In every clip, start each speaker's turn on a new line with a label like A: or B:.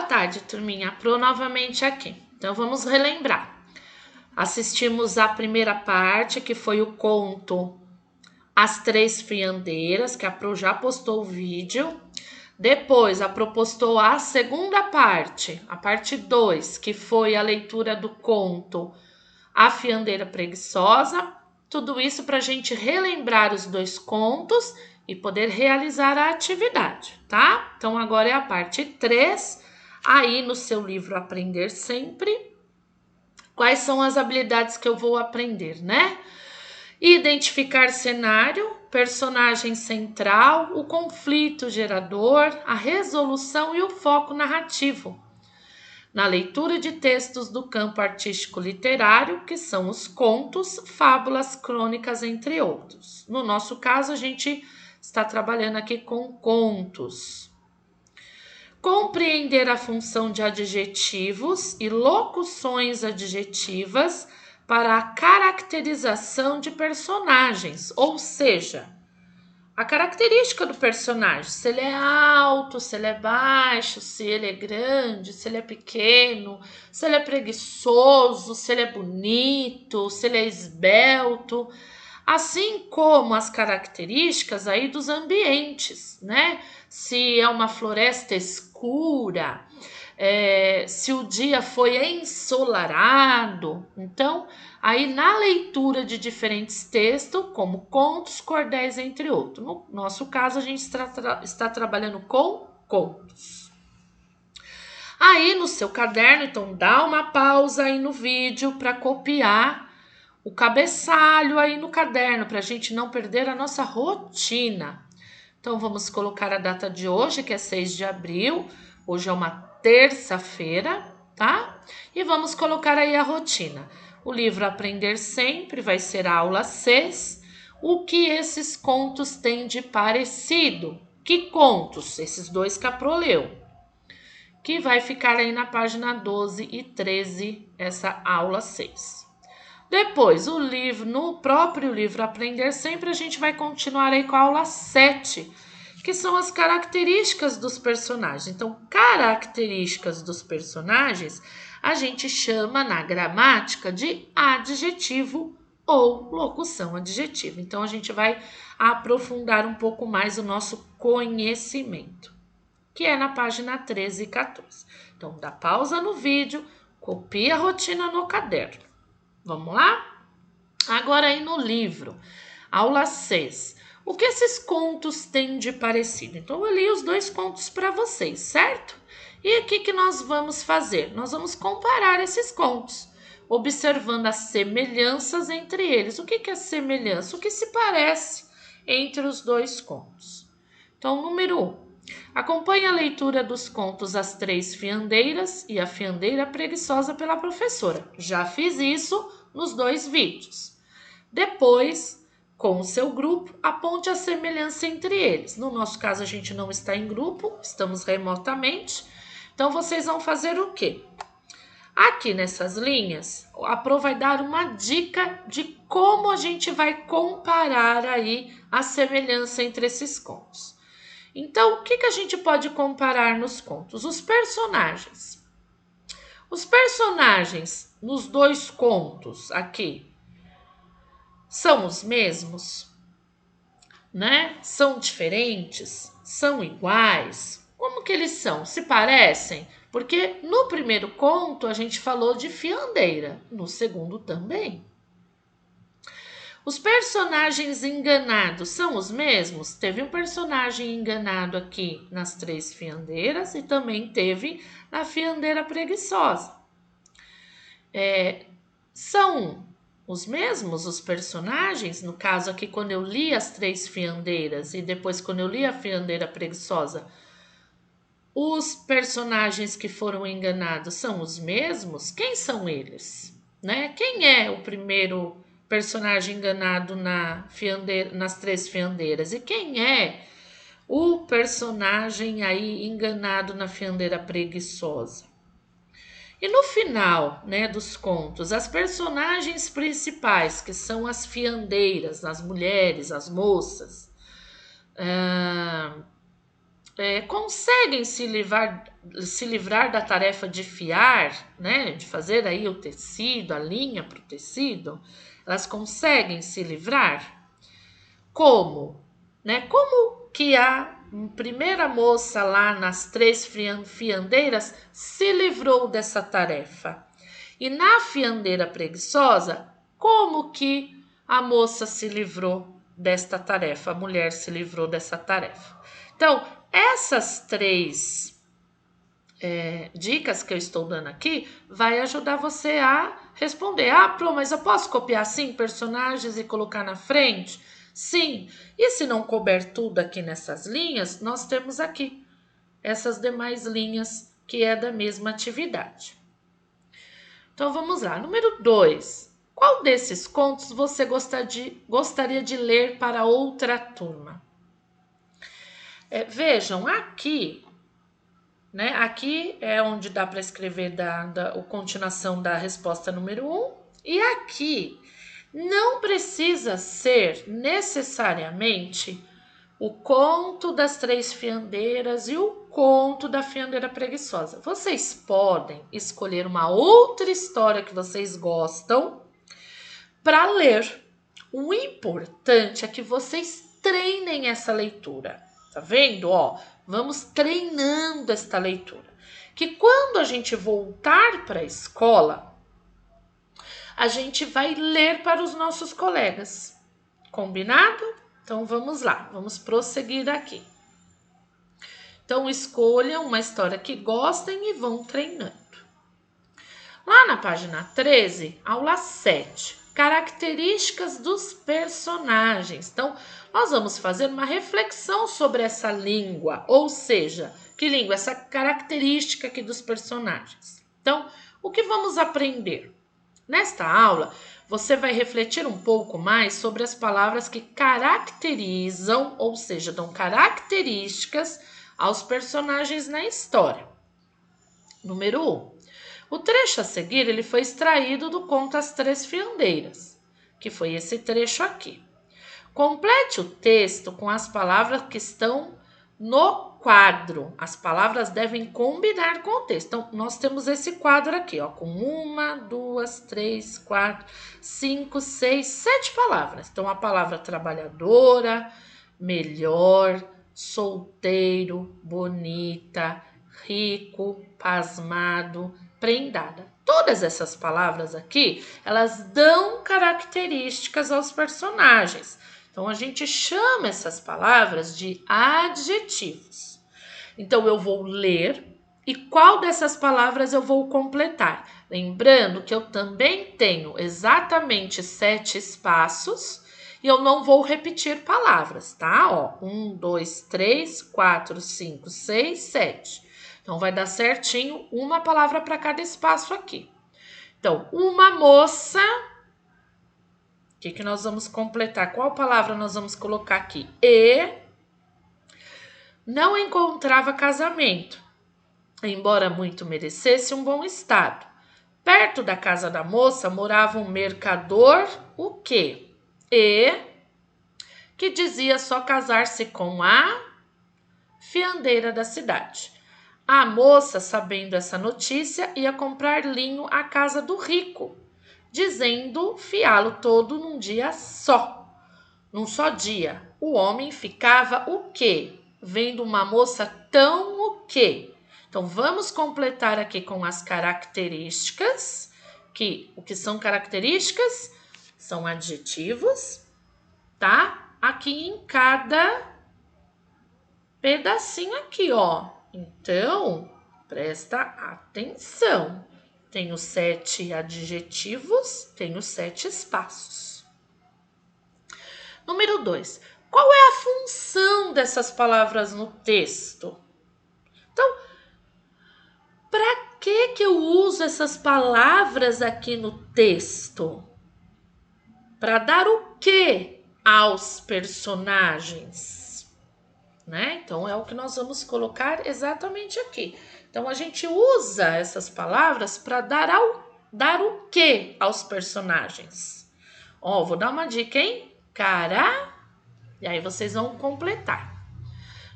A: tarde, turminha. Pro novamente aqui. Então vamos relembrar. Assistimos a primeira parte, que foi o conto As Três Fiandeiras, que a Pro já postou o vídeo. Depois a Pro postou a segunda parte, a parte 2, que foi a leitura do conto A Fiandeira Preguiçosa. Tudo isso para a gente relembrar os dois contos e poder realizar a atividade, tá? Então agora é a parte 3, aí no seu livro Aprender Sempre. Quais são as habilidades que eu vou aprender, né? Identificar cenário, personagem central, o conflito gerador, a resolução e o foco narrativo. Na leitura de textos do campo artístico literário, que são os contos, fábulas, crônicas, entre outros. No nosso caso, a gente está trabalhando aqui com contos. Compreender a função de adjetivos e locuções adjetivas para a caracterização de personagens, ou seja, a característica do personagem, se ele é alto, se ele é baixo, se ele é grande, se ele é pequeno, se ele é preguiçoso, se ele é bonito, se ele é esbelto, assim como as características aí dos ambientes, né? Se é uma floresta escura, se o dia foi ensolarado. Então, aí na leitura de diferentes textos, como contos, cordéis, entre outros. No nosso caso, a gente está trabalhando com contos. Aí no seu caderno, então dá uma pausa aí no vídeo para copiar o cabeçalho aí no caderno, para a gente não perder a nossa rotina. Então vamos colocar a data de hoje, que é 6 de abril. Hoje é uma terça-feira, tá? E vamos colocar aí a rotina. O livro Aprender Sempre vai ser a aula 6. O que esses contos têm de parecido? Que contos? Esses dois que a Pro leu. Que vai ficar aí na página 12 e 13, essa aula 6. Depois, no próprio livro Aprender Sempre, a gente vai continuar aí com a aula 7, que são as características dos personagens. Então, características dos personagens, a gente chama na gramática de adjetivo ou locução adjetiva. Então, a gente vai aprofundar um pouco mais o nosso conhecimento, que é na página 13 e 14. Então, dá pausa no vídeo, copia a rotina no caderno. Vamos lá? Agora aí no livro, aula 6. O que esses contos têm de parecido? Então, eu li os dois contos para vocês, certo? E o que nós vamos fazer? Nós vamos comparar esses contos, observando as semelhanças entre eles. O que é semelhança? O que se parece entre os dois contos? Então, número 1. Acompanhe a leitura dos contos As Três Fiandeiras e A Fiandeira Preguiçosa pela professora. Já fiz isso nos dois vídeos. Depois, com o seu grupo, aponte a semelhança entre eles. No nosso caso, a gente não está em grupo, estamos remotamente. Então, vocês vão fazer o quê? Aqui nessas linhas, a Pro vai dar uma dica de como a gente vai comparar aí a semelhança entre esses contos. Então, o que a gente pode comparar nos contos? Os personagens. Os personagens nos dois contos aqui são os mesmos, né? São diferentes? São iguais? Como que eles são? Se parecem? Porque no primeiro conto a gente falou de fiandeira, no segundo também. Os personagens enganados são os mesmos? Teve um personagem enganado aqui nas Três Fiandeiras e também teve na Fiandeira Preguiçosa. São os mesmos os personagens? No caso aqui, quando eu li as Três Fiandeiras e depois quando eu li a Fiandeira Preguiçosa, os personagens que foram enganados são os mesmos? Quem são eles? Né? Quem é o primeiro personagem enganado nas Três Fiandeiras? E quem é o personagem aí enganado na Fiandeira Preguiçosa? E no final, né, dos contos, as personagens principais, que são as fiandeiras, as mulheres, as moças, conseguem se livrar da tarefa de fiar, né, de fazer aí o tecido, a linha para o tecido, elas conseguem se livrar? Como? Né? Como que a primeira moça lá nas 3 fiandeiras se livrou dessa tarefa? E na fiandeira preguiçosa, como que a moça se livrou desta tarefa? A mulher se livrou dessa tarefa. Então, essas 3 dicas que eu estou dando aqui vai ajudar você a responder. Ah, Pro, mas eu posso copiar sim personagens e colocar na frente? Sim. E se não couber tudo aqui nessas linhas, nós temos aqui essas demais linhas que é da mesma atividade. Então vamos lá. Número 2. Qual desses contos você gostaria de ler para outra turma? Vejam, aqui, né? Aqui é onde dá para escrever a continuação da resposta número 1. E aqui não precisa ser necessariamente o conto das 3 fiandeiras e o conto da fiandeira preguiçosa. Vocês podem escolher uma outra história que vocês gostam para ler. O importante é que vocês treinem essa leitura. Tá vendo? Ó, vamos treinando esta leitura. Que quando a gente voltar para a escola, a gente vai ler para os nossos colegas. Combinado? Então vamos lá, vamos prosseguir aqui. Então escolham uma história que gostem e vão treinando. Lá na página 13, aula 7, características dos personagens. Então nós vamos fazer uma reflexão sobre essa língua, ou seja, que língua? Essa característica aqui dos personagens. Então, o que vamos aprender? Nesta aula, você vai refletir um pouco mais sobre as palavras que caracterizam, ou seja, dão características aos personagens na história. Número 1. O trecho a seguir ele foi extraído do conto As 3 Fiandeiras, que foi esse trecho aqui. Complete o texto com as palavras que estão no quadro. As palavras devem combinar com o texto. Então, nós temos esse quadro aqui, ó, com 1, 2, 3, 4, 5, 6, 7 palavras. Então, a palavra trabalhadora, melhor, solteiro, bonita, rico, pasmado, prendada. Todas essas palavras aqui, elas dão características aos personagens. Então, a gente chama essas palavras de adjetivos. Então, eu vou ler e qual dessas palavras eu vou completar? Lembrando que eu também tenho exatamente 7 espaços e eu não vou repetir palavras, tá? Ó, 1, 2, 3, 4, 5, 6, 7. Então, vai dar certinho uma palavra para cada espaço aqui. Então, uma moça... O que nós vamos completar? Qual palavra nós vamos colocar aqui? E não encontrava casamento, embora muito merecesse um bom estado. Perto da casa da moça morava um mercador, o quê? E que dizia só casar-se com a fiandeira da cidade. A moça, sabendo essa notícia, ia comprar linho à casa do rico, dizendo fiá-lo todo num dia só. Num só dia, o homem ficava o quê? Vendo uma moça tão o quê? Então, vamos completar aqui com as características, que o que são características? São adjetivos, tá? Aqui em cada pedacinho aqui, ó. Então, presta atenção. Tenho 7 adjetivos, tenho 7 espaços. Número 2. Qual é a função dessas palavras no texto? Então, para que eu uso essas palavras aqui no texto? Para dar o que aos personagens? Né? Então, é o que nós vamos colocar exatamente aqui. Então, a gente usa essas palavras para dar o que aos personagens? Ó, vou dar uma dica, hein? E aí vocês vão completar.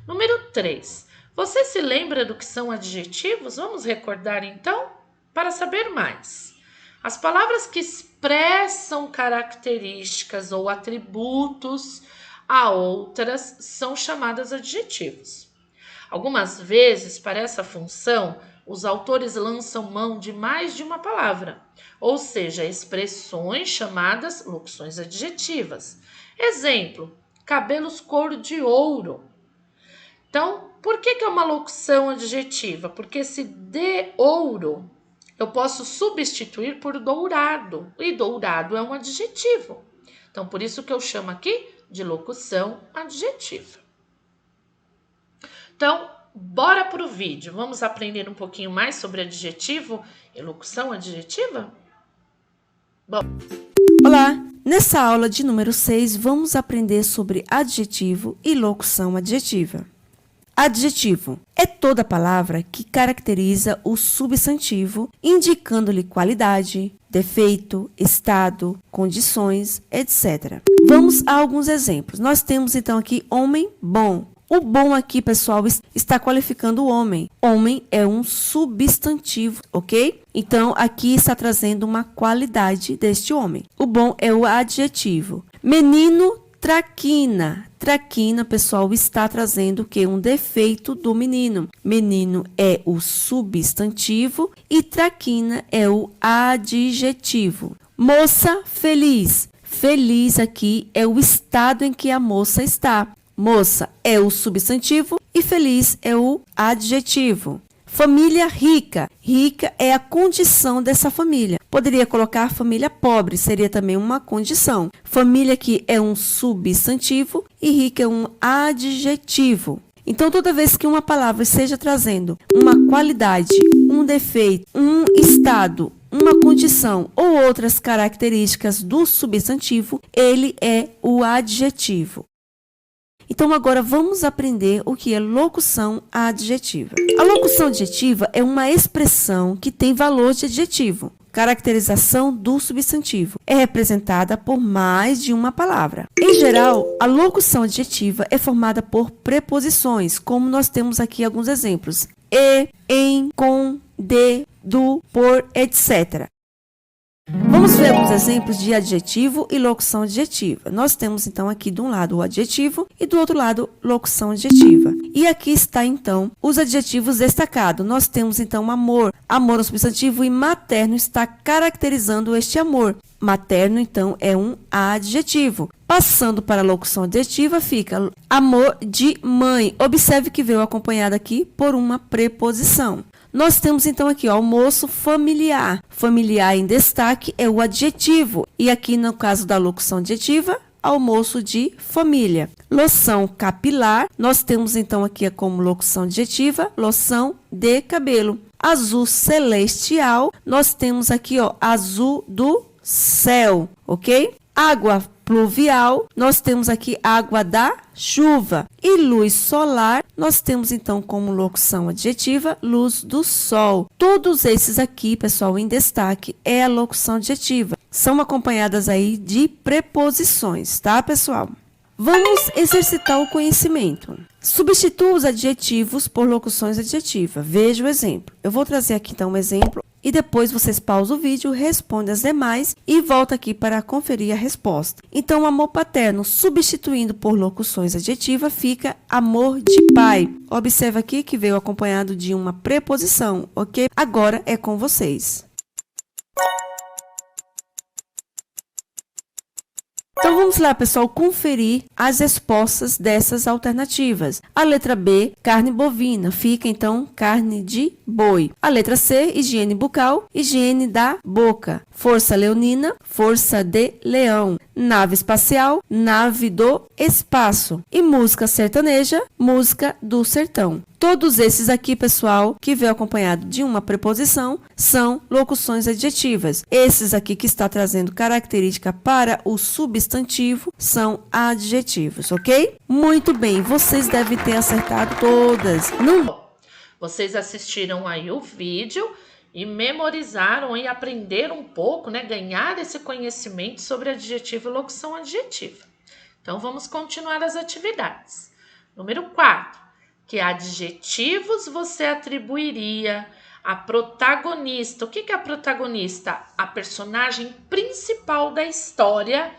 A: Número 3. Você se lembra do que são adjetivos? Vamos recordar então? Para saber mais. As palavras que expressam características ou atributos a outras são chamadas adjetivos. Algumas vezes, para essa função, os autores lançam mão de mais de uma palavra, ou seja, expressões chamadas locuções adjetivas. Exemplo, cabelos cor de ouro. Então, por que é uma locução adjetiva? Porque esse de ouro eu posso substituir por dourado, e dourado é um adjetivo. Então, por isso que eu chamo aqui de locução adjetiva. Então, bora para o vídeo. Vamos aprender um pouquinho mais sobre adjetivo e locução adjetiva? Bom.
B: Olá! Nessa aula de número 6, vamos aprender sobre adjetivo e locução adjetiva. Adjetivo é toda palavra que caracteriza o substantivo, indicando-lhe qualidade, defeito, estado, condições, etc. Vamos a alguns exemplos. Nós temos então aqui homem bom. O bom aqui, pessoal, está qualificando o homem. Homem é um substantivo, ok? Então, aqui está trazendo uma qualidade deste homem. O bom é o adjetivo. Menino traquina. Traquina, pessoal, está trazendo o quê? Um defeito do menino. Menino é o substantivo e traquina é o adjetivo. Moça feliz. Feliz aqui é o estado em que a moça está. Moça é o substantivo e feliz é o adjetivo. Família rica. Rica é a condição dessa família. Poderia colocar família pobre, seria também uma condição. Família que é um substantivo e rica é um adjetivo. Então, toda vez que uma palavra esteja trazendo uma qualidade, um defeito, um estado, uma condição ou outras características do substantivo, ele é o adjetivo. Então, agora vamos aprender o que é locução adjetiva. A locução adjetiva é uma expressão que tem valor de adjetivo. Caracterização do substantivo. É representada por mais de uma palavra. Em geral, a locução adjetiva é formada por preposições, como nós temos aqui alguns exemplos. E, em, com, de, do, por, etc. Vamos ver alguns exemplos de adjetivo e locução adjetiva. Nós temos, então, aqui de um lado o adjetivo e do outro lado locução adjetiva. E aqui está, então, os adjetivos destacados. Nós temos, então, amor. Amor é um substantivo e materno está caracterizando este amor. Materno, então, é um adjetivo. Passando para a locução adjetiva, fica amor de mãe. Observe que veio acompanhado aqui por uma preposição. Nós temos então aqui ó, almoço familiar. Familiar em destaque é o adjetivo. E aqui no caso da locução adjetiva, almoço de família. Loção capilar, nós temos então aqui como locução adjetiva, loção de cabelo. Azul celestial, nós temos aqui ó, azul do céu, ok? Água pluvial, nós temos aqui água da chuva. E luz solar, nós temos então como locução adjetiva, luz do sol. Todos esses aqui, pessoal, em destaque, é a locução adjetiva. São acompanhadas aí de preposições, tá, pessoal? Vamos exercitar o conhecimento. Substitua os adjetivos por locuções adjetivas. Veja o exemplo. Eu vou trazer aqui então um exemplo e depois vocês pausam o vídeo, respondem as demais e voltam aqui para conferir a resposta. Então, amor paterno, substituindo por locuções adjetivas, fica amor de pai. Observa aqui que veio acompanhado de uma preposição, ok? Agora é com vocês. Então, vamos lá, pessoal, conferir as respostas dessas alternativas. A letra B, carne bovina, fica, então, carne de boi. A letra C, higiene bucal, higiene da boca. Força leonina, força de leão. Nave espacial, nave do espaço. E música sertaneja, música do sertão. Todos esses aqui, pessoal, que veio acompanhado de uma preposição, são locuções adjetivas. Esses aqui que está trazendo característica para o substantivo são adjetivos, ok? Muito bem, vocês devem ter acertado todas.
A: Vocês assistiram aí o vídeo e memorizaram e aprenderam um pouco, né? Ganhar esse conhecimento sobre adjetivo e locução adjetiva. Então, vamos continuar as atividades. Número 4. Que adjetivos você atribuiria à protagonista? O que é a protagonista? A personagem principal da história,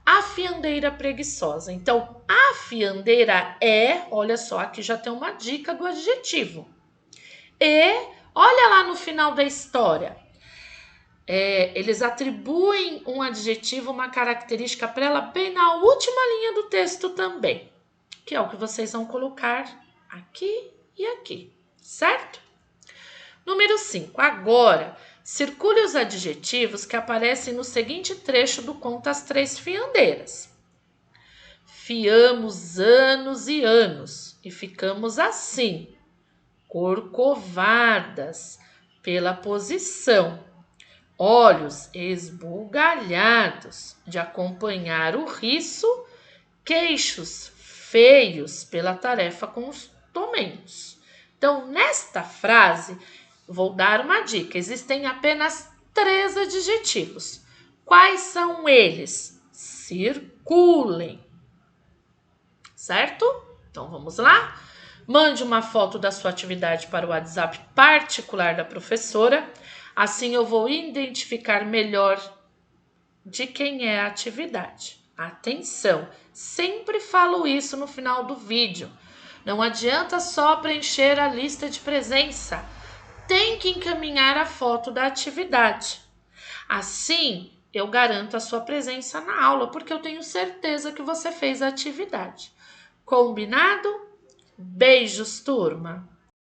A: a fiandeira preguiçosa. Então, a fiandeira é, olha só, aqui já tem uma dica do adjetivo. E, olha lá no final da história. Eles atribuem um adjetivo, uma característica para ela bem na última linha do texto também, que é o que vocês vão colocar aqui e aqui, certo? Número 5. Agora, circule os adjetivos que aparecem no seguinte trecho do conto As Três Fiandeiras. Fiamos anos e anos e ficamos assim, corcovadas pela posição, olhos esbugalhados de acompanhar o riso, queixos feios pela tarefa com os tomentos. Então, nesta frase, vou dar uma dica. Existem apenas 3 adjetivos. Quais são eles? Circulem. Certo? Então, vamos lá? Mande uma foto da sua atividade para o WhatsApp particular da professora. Assim eu vou identificar melhor de quem é a atividade. Atenção, sempre falo isso no final do vídeo. Não adianta só preencher a lista de presença. Tem que encaminhar a foto da atividade. Assim, eu garanto a sua presença na aula, porque eu tenho certeza que você fez a atividade. Combinado? Beijos, turma!